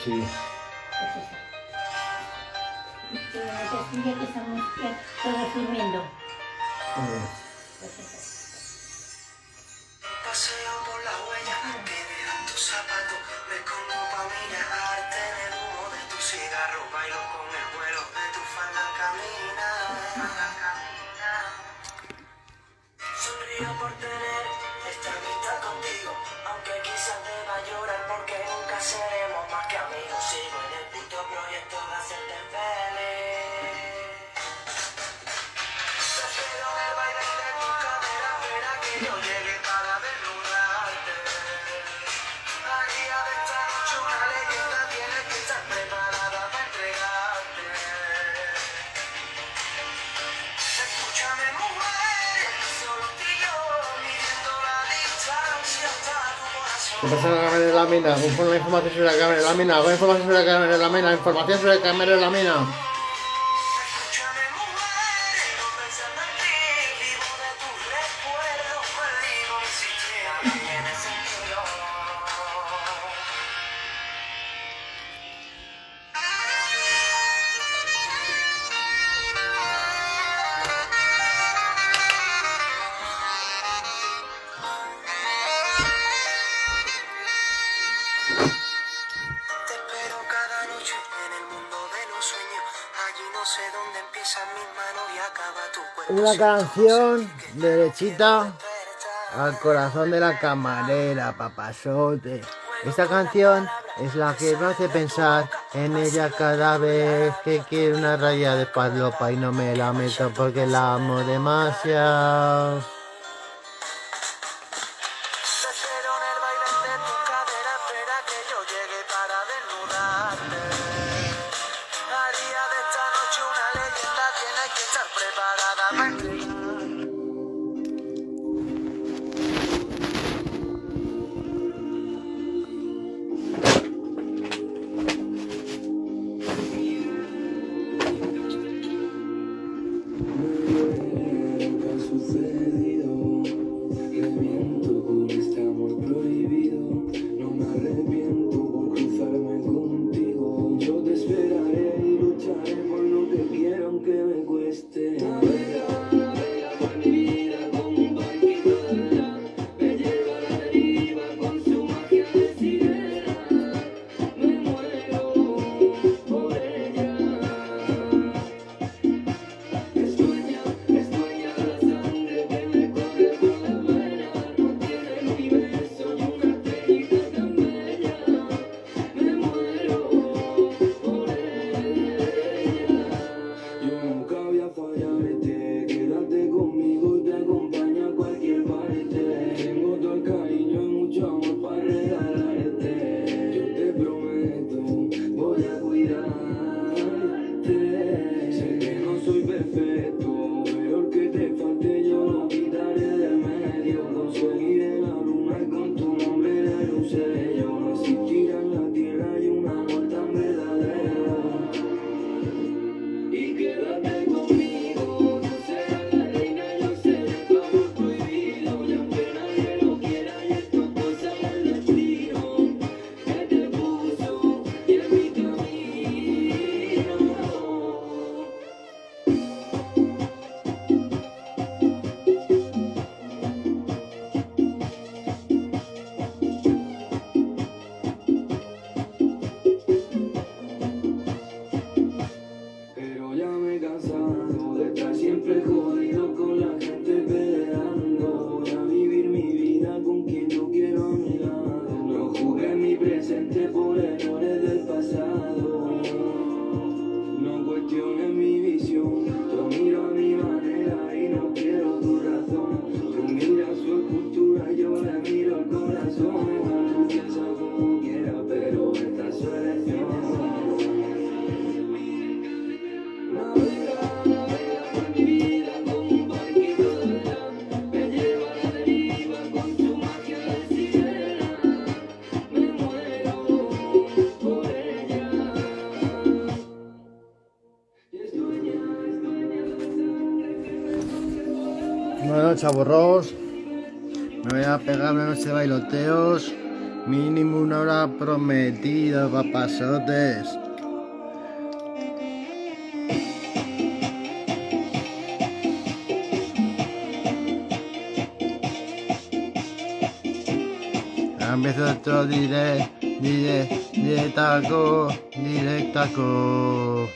Sí. Pues eso. Y ya que estamos todos durmiendo. Pues eso. Paseo por las huellas que dejan tus zapatos, me escondo pa' mirarte en el humo de tu cigarro, bailo con el vuelo de tu falda al caminar. Sonrío por tener esta amistad contigo, aunque quizás deba llorar porque nunca seremos más que amigos. Sigo en el puto proyecto de hacerte feliz. Te espero en el baile de tu cadera, espera que yo llegue para desnudarte. Haría de esta noche una leyenda, tienes que estar preparada para entregarte. Escúchame mujer, solo tú y yo, midiendo la distancia hasta tu corazón. ¿Qué pasa con la cámara de la mina? Conforme la información sobre la cámara de la mina. ¿Alguna información sobre la cámara de la mina? Información sobre la cámara de la mina. Escúchame mujer, no pensando en ti, vivo de tus recuerdos, maldigo insistir, nada tiene sentido. Te espero cada noche en el mundo de los sueños. Allí no sé dónde empiezan mis manos y acaba tu cuerpo. Una Siento canción que derechita despertar. al corazón de la camarera, papasote. Esta canción es la que me hace pensar en ella cada vez que quiero una raya de palopa y no me la meto porque la amo demasiado. Te espero en el baile de tu cadera, espera que yo llegue para desnudarte. Haría de esta noche una leyenda, tienes que estar preparada para entregar. Nunca ha sucedido, reviento por este amor prohibido, no me arrepiento por cruzarme contigo, yo te esperaré y lucharé por lo que quiero aunque me cueste. Navega, navega por mi vida como un barquito de vela, me lleva a la deriva con su magia de sirena, me muero por ella. Es dueña de la sangre que me corre por las venas, no tiene ni beso ni una técnica tan bella, me muero por ella. Yo nunca voy a fallarte, quédate conmigo y te acompaño a cualquier parte. Tengo todo el cariño y mucho amor para regalarte. Yo te prometo, voy a cuidarte. Sé que no soy perfecto, pero el que te falte yo lo quitaré de medio. Conseguiré la luna y con tu nombre daré un sello. No existirá en la tierra y un amor tan verdadero. Y quédate conmigo, tú serás la reina, yo seré tu amor prohibido. Y aunque nadie lo quiera y esto es cosa del destino que te puso y en mi camino. Pero ya me he cansado de estar siempre jodido con la gente peleando. Voy a vivir mi vida con quien yo quiero a mi lado. No jugué mi presente por errores del pasado. No cuestiones mi visión. Yo miro a mi manera y no quiero tu razón. Tú miras su escultura y yo le miro el corazón. Tú piensas como quieras, pero esta es su elección. Navega, navega por mi vida como un barquito de vela, me lleva a la deriva con su magia de sirena, me muero por ella. Y es dueña de la sangre que me corre por la Bueno, chaburros, me voy a pegar una noche de bailoteos Mínimo una hora prometida, papazotes. Empiezo otro directaco.